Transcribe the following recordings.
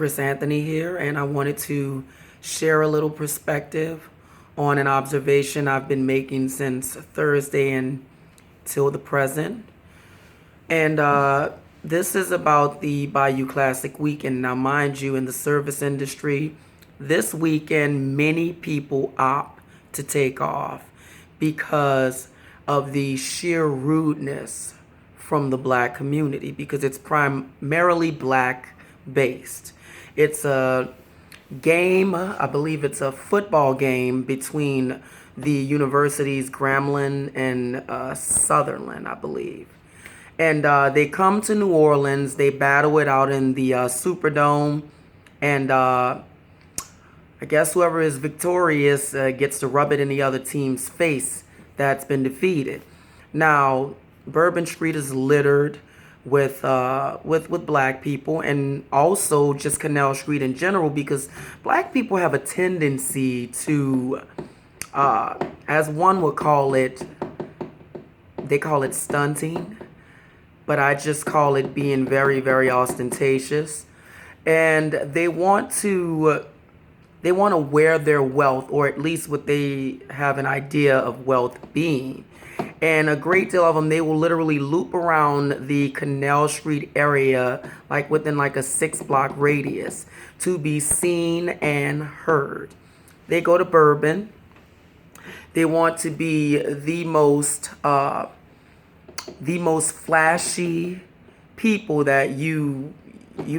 Chris Anthony here, and I wanted to share a little perspective on an observation I've been making since Thursday until the present. And this is about the Bayou Classic weekend. Now, mind you, in the service industry, this weekend, many people opt to take off because of the sheer rudeness from the black community, because it's primarily black based. It's a game, I believe it's a football game between the universities Grambling and Sutherland, I believe. And they come to New Orleans, they battle it out in the Superdome, and I guess whoever is victorious gets to rub it in the other team's face that's been defeated. Now, Bourbon Street is littered with black people, and also just Canal Street in general, because black people have a tendency to, as one would call it, they call it stunting, but I just call it being very, very ostentatious, and they want to wear their wealth, or at least what they have an idea of wealth being. And a great deal of them, they will literally loop around the Canal Street area, like within like a 6-block radius, to be seen and heard. They go to Bourbon. They want to be the most flashy people that you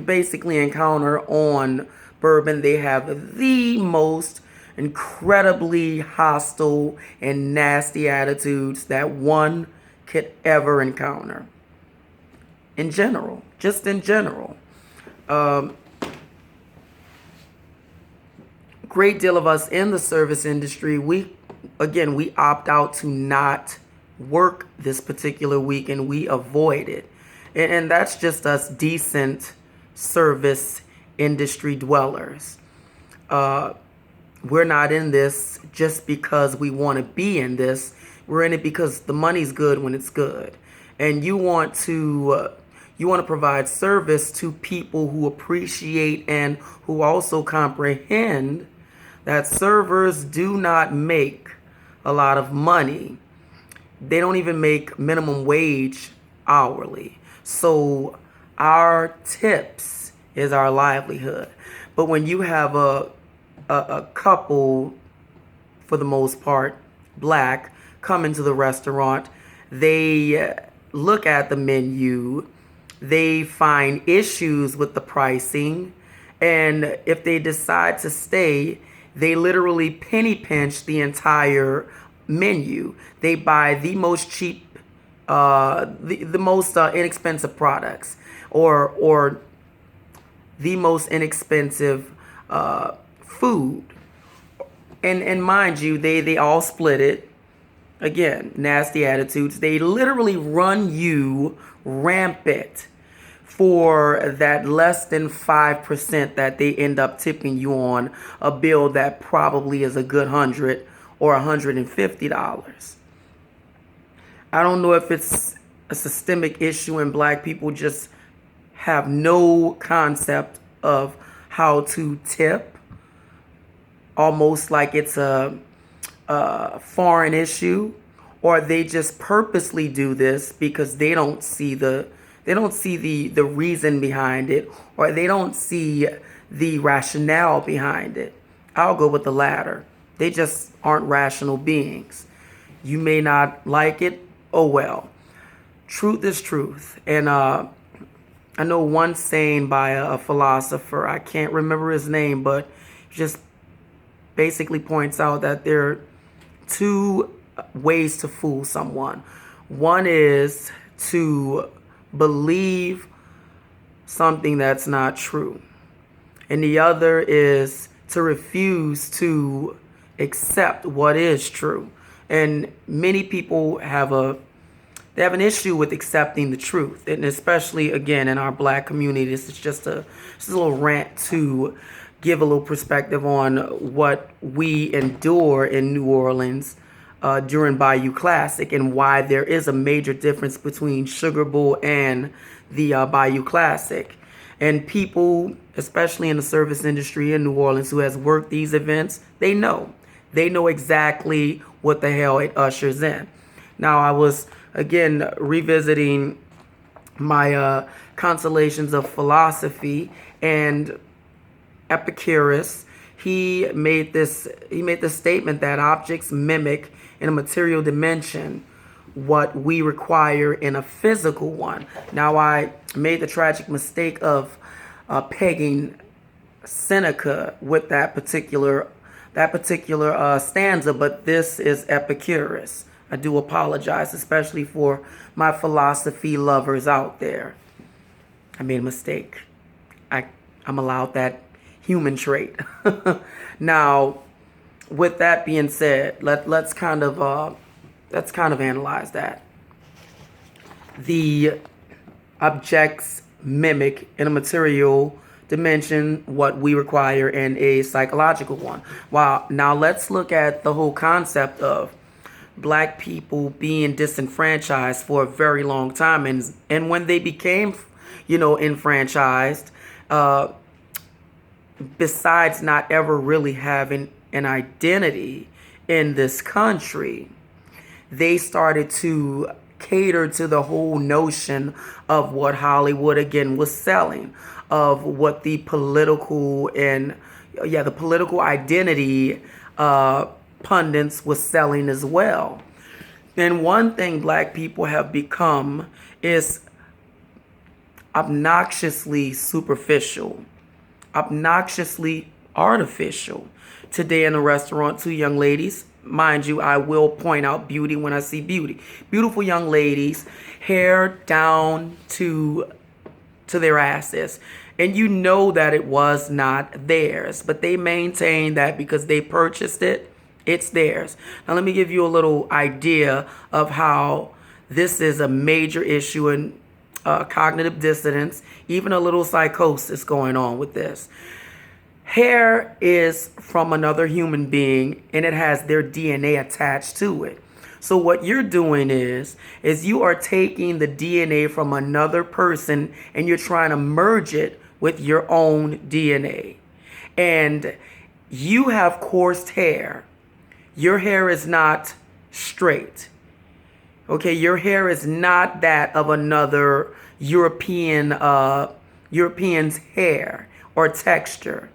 basically encounter on Bourbon. They have the most incredibly hostile and nasty attitudes that one could ever encounter. In general, just in general. Great deal of us in the service industry, we opt out to not work this particular week, and we avoid it. And that's just us decent service industry dwellers. We're not in this just because we want to be in this. We're in it because the money's good when it's good. And you want to provide service to people who appreciate and who also comprehend that servers do not make a lot of money. They don't even make minimum wage hourly. So our tips is our livelihood. But when you have a couple, for the most part, black, come into the restaurant, they look at the menu, they find issues with the pricing, and if they decide to stay, they literally penny pinch the entire menu. They buy the most cheap, the most inexpensive products, or the most inexpensive food. And mind you, they all split it. Again, nasty attitudes. They literally run you rampant for that less than 5% that they end up tipping you on a bill that probably is a good $100 or $150. I don't know if it's a systemic issue and black people just have no concept of how to tip, almost like it's a foreign issue, or they just purposely do this because they don't see the reason behind it, or they don't see the rationale behind it. I'll go with the latter. They just aren't rational beings. You may not like it, oh well. Truth is truth. And I know one saying by a philosopher, I can't remember his name, but just basically points out that there are two ways to fool someone. One is to believe something that's not true, and the other is to refuse to accept what is true. And many people have an issue with accepting the truth, and especially again in our black community. This is just a little rant to give a little perspective on what we endure in New Orleans during Bayou Classic, and why there is a major difference between Sugar Bowl and the Bayou Classic. And people, especially in the service industry in New Orleans, who has worked these events, they know. They know exactly what the hell it ushers in. Now, I was, again, revisiting my constellations of philosophy, and Epicurus, he made this statement that objects mimic in a material dimension what we require in a physical one. Now, I made the tragic mistake of pegging Seneca with that particular stanza, but this is Epicurus. I do apologize, especially for my philosophy lovers out there. I made a mistake. I'm allowed that human trait. Now, with that being said, let's kind of analyze that. The objects mimic in a material dimension what we require in a psychological one. Wow. Now let's look at the whole concept of black people being disenfranchised for a very long time, and when they became, enfranchised, besides not ever really having an identity in this country, they started to cater to the whole notion of what Hollywood again was selling, of what the political identity pundits was selling as well. And one thing black people have become is obnoxiously superficial, obnoxiously artificial. Today in the restaurant, two young ladies, mind you, I will point out beauty when I see beauty. Beautiful young ladies, hair down to their asses. And you know that it was not theirs, but they maintain that because they purchased it, it's theirs. Now let me give you a little idea of how this is a major issue in cognitive dissonance, even a little psychosis going on with this. Hair is from another human being, and it has their DNA attached to it. So what you're doing is you are taking the DNA from another person and you're trying to merge it with your own DNA. And you have coarse hair. Your hair is not straight. Okay, your hair is not that of another European's hair or texture.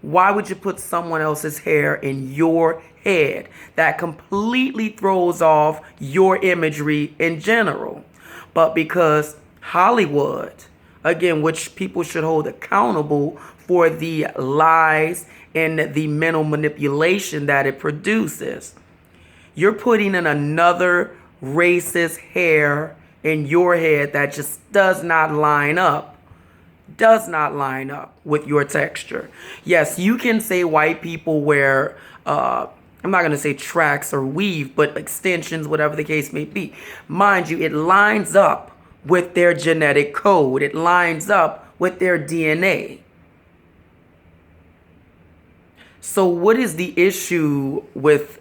Why would you put someone else's hair in your head? That completely throws off your imagery in general. But because Hollywood, again, which people should hold accountable for the lies and the mental manipulation that it produces, you're putting in another racist hair in your head that just does not line up with your texture. Yes, you can say white people wear, I'm not going to say tracks or weave, but extensions, whatever the case may be. Mind you, it lines up with their genetic code. It lines up with their DNA. So what is the issue with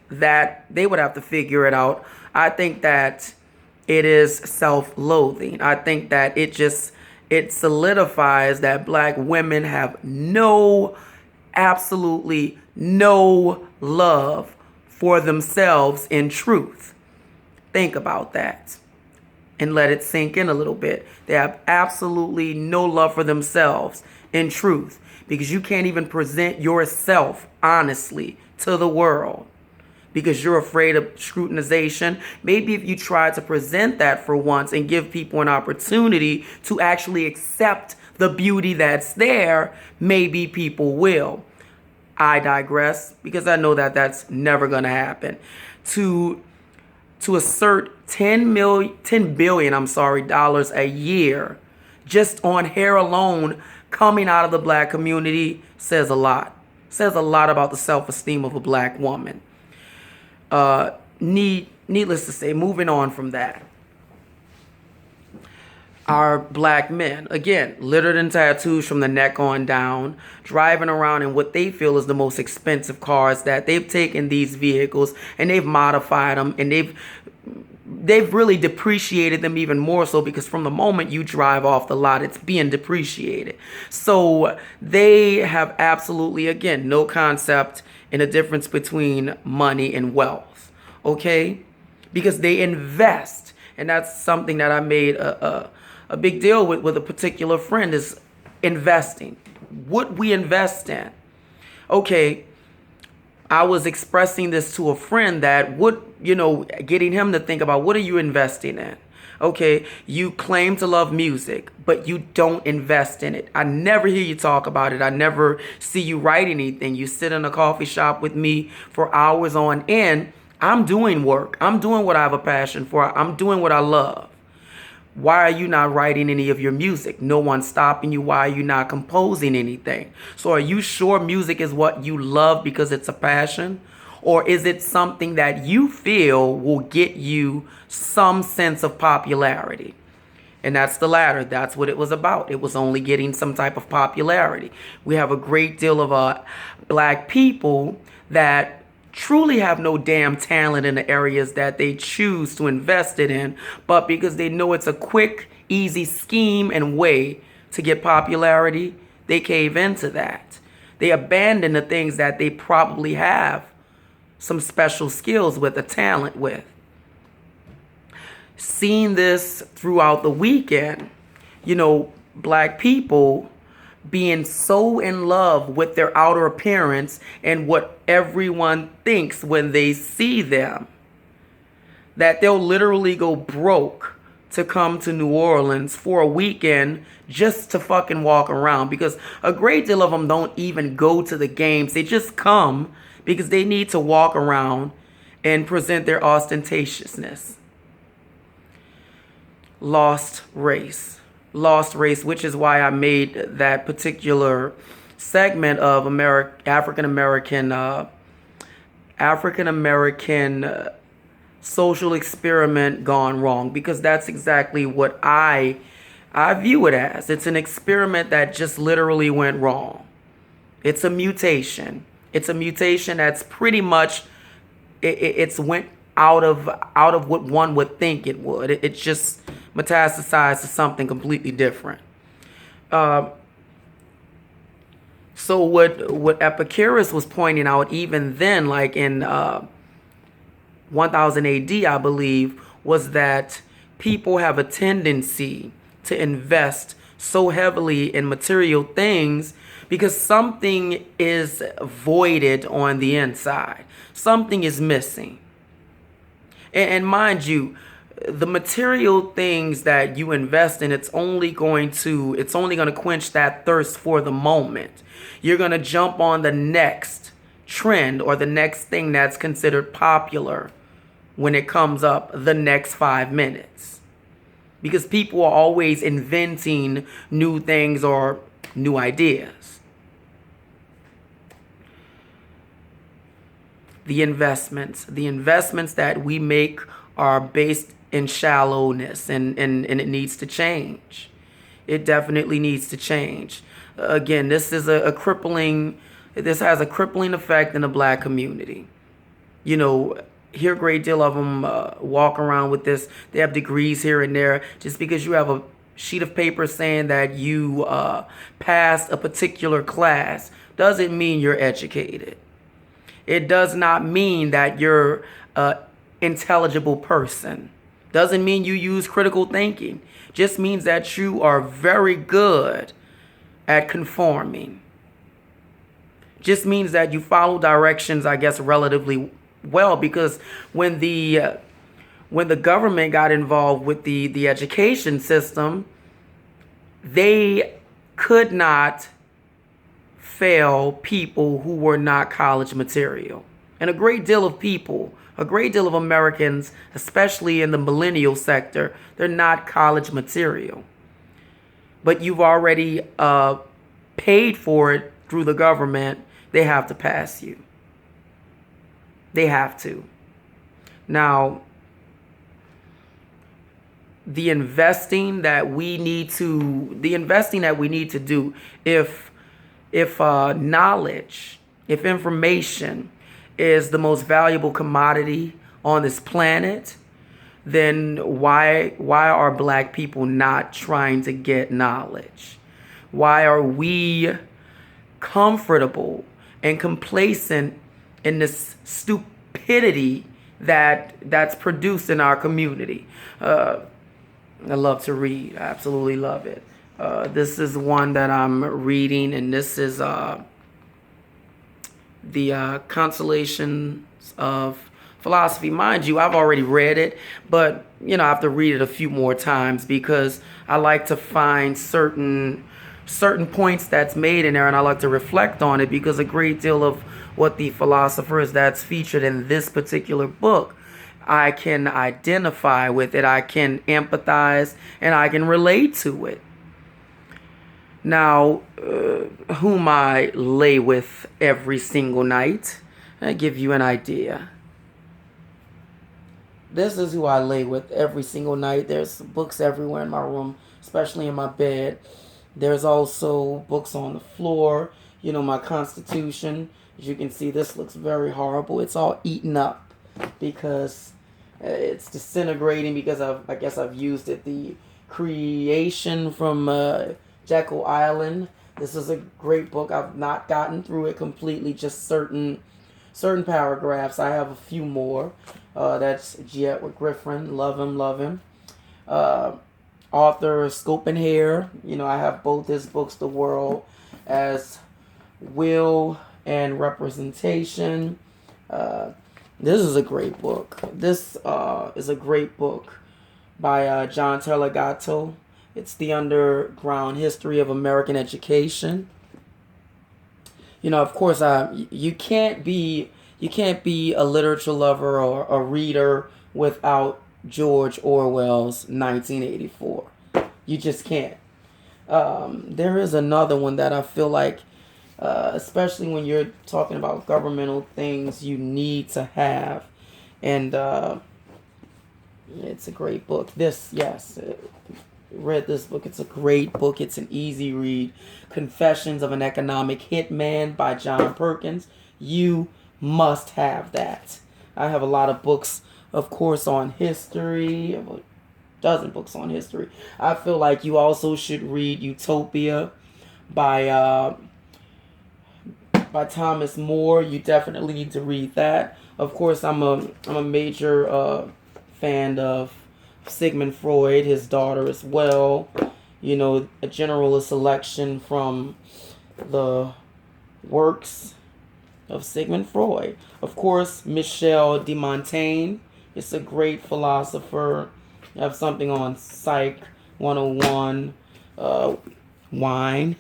that? They would have to figure it out. I think that it is self-loathing. I think that it solidifies that black women have absolutely no love for themselves in truth. Think about that and let it sink in a little bit. They have absolutely no love for themselves in truth, because you can't even present yourself honestly to the world because you're afraid of scrutinization. Maybe if you try to present that for once and give people an opportunity to actually accept the beauty that's there, maybe people will. I digress, because I know that that's never going to happen. To assert $10 billion dollars a year just on hair alone coming out of the black community says a lot. Says a lot about the self-esteem of a black woman. Needless to say, moving on from that, our black men, again, littered in tattoos from the neck on down, driving around in what they feel is the most expensive cars, that they've taken these vehicles and they've modified them and they've they've really depreciated them even more so, because from the moment you drive off the lot, it's being depreciated. So they have absolutely, again, no concept in a difference between money and wealth. Okay? Because they invest. And that's something that I made a big deal with a particular friend, is investing. What we invest in. Okay, I was expressing this to a friend that getting him to think about, what are you investing in? Okay, you claim to love music, but you don't invest in it. I never hear you talk about it. I never see you write anything. You sit in a coffee shop with me for hours on end. I'm doing work. I'm doing what I have a passion for. I'm doing what I love. Why are you not writing any of your music? No one's stopping you. Why are you not composing anything? So are you sure music is what you love because it's a passion? Or is it something that you feel will get you some sense of popularity? And that's the latter. That's what it was about. It was only getting some type of popularity. We have a great deal of black people that truly have no damn talent in the areas that they choose to invest it in, but because they know it's a quick, easy scheme and way to get popularity, they cave into that. They abandon the things that they probably have some special skills with, a talent with. Seeing this throughout the weekend, black people being so in love with their outer appearance and what everyone thinks when they see them, that they'll literally go broke to come to New Orleans for a weekend just to fucking walk around. Because a great deal of them don't even go to the games. They just come because they need to walk around and present their ostentatiousness. Lost race, which is why I made that particular segment of African American social experiment gone wrong, because that's exactly what I view it as. It's an experiment that just literally went wrong. It's a mutation. It's a mutation that's pretty much it's went out of what one would think it would. It just metastasized to something completely different. So what Epicurus was pointing out even then, like in 1000 AD, I believe, was that people have a tendency to invest so heavily in material things because something is voided on the inside. Something is missing. And mind you, the material things that you invest in, it's only going to quench that thirst for the moment. You're going to jump on the next trend or the next thing that's considered popular when it comes up the next 5 minutes. Because people are always inventing new things or new ideas. The investments that we make are based in shallowness, and it needs to change. It definitely needs to change. Again, this has a crippling effect in the black community. Hear a great deal of them walk around with this. They have degrees here and there. Just because you have a sheet of paper saying that you passed a particular class doesn't mean you're educated. It does not mean that you're an intelligible person. Doesn't mean you use critical thinking. Just means that you are very good at conforming. Just means that you follow directions, I guess, relatively well, because when the government got involved with the education system, they could not fail people who were not college material. And a great deal of Americans, especially in the millennial sector, they're not college material. But you've already paid for it through the government. They have to pass you. They have to. Now, the investing that we need to do, if knowledge, if information is the most valuable commodity on this planet, then why are black people not trying to get knowledge? Why are we comfortable and complacent in this stupidity that's produced in our community? I love to read. I absolutely love it. This is one that I'm reading, and this is the Consolations of Philosophy. Mind you, I've already read it, but I have to read it a few more times because I like to find certain points that's made in there, and I like to reflect on it, because a great deal of what the philosophers that's featured in this particular book, I can identify with it, I can empathize, and I can relate to it. Now, whom I lay with every single night, I give you an idea. This is who I lay with every single night. There's books everywhere in my room, especially in my bed. There's also books on the floor. My Constitution. As you can see, this looks very horrible. It's all eaten up because it's disintegrating, because I guess I've used it. The Creation from Jekyll Island. This is a great book. I've not gotten through it completely, just certain paragraphs. I have a few more. That's Edward Griffin. Love him. Author Schopenhauer. I have both his books, The World as Will and Representation. This is a great book. This is a great book by John Taylor Gatto. It's The Underground History of American Education. Of course, you can't be a literature lover or a reader without George Orwell's 1984. You just can't. There is another one that I feel like, especially when you're talking about governmental things, you need to have. And it's a great book. Read this book. It's a great book. It's an easy read. Confessions of an Economic Hitman by John Perkins. You must have that. I have a lot of books, of course, on history. A dozen books on history. I feel like you also should read Utopia by Thomas More. You definitely need to read that. Of course, I'm a major fan of Sigmund Freud, his daughter as well. A general selection from the works of Sigmund Freud. Of course, Michel de Montaigne. It's a great philosopher. I have something on Psych 101, wine.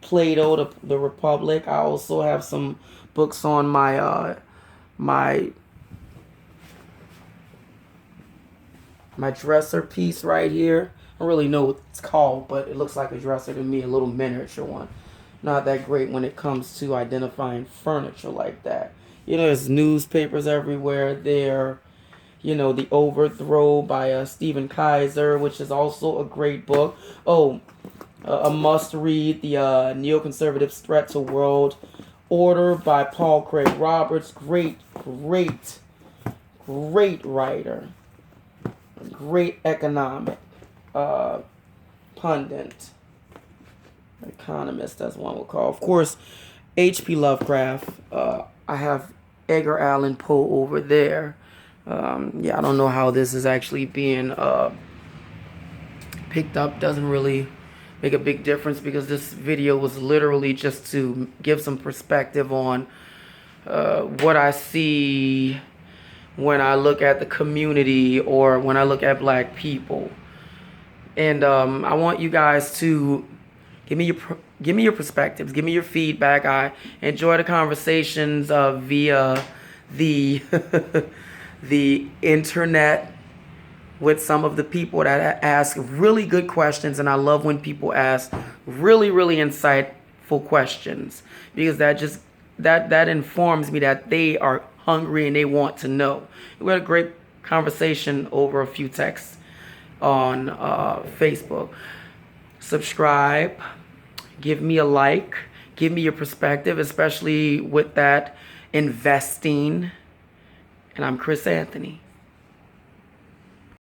Plato, the Republic. I also have some books on my dresser piece right here. I don't really know what it's called, but it looks like a dresser to me, a little miniature one. Not that great when it comes to identifying furniture like that. There's newspapers everywhere. The Overthrow by Stephen Kaiser, which is also a great book. Oh, a must-read, The Neoconservative Threat to World Order by Paul Craig Roberts. Great writer. Great economic pundit. Economist, as one would call. Of course, H.P. Lovecraft. I have Edgar Allan Poe over there. I don't know how this is actually being picked up. Doesn't really make a big difference, because this video was literally just to give some perspective on what I see when I look at the community or when I look at black people. And I want you guys to give me your perspectives, give me your feedback. I enjoy the conversations via the the internet with some of the people that ask really good questions, and I love when people ask really insightful questions, because that informs me that they are hungry and they want to know. We had a great conversation over a few texts on Facebook. Subscribe, give me a like, give me your perspective, especially with that investing. And I'm Chris Anthony.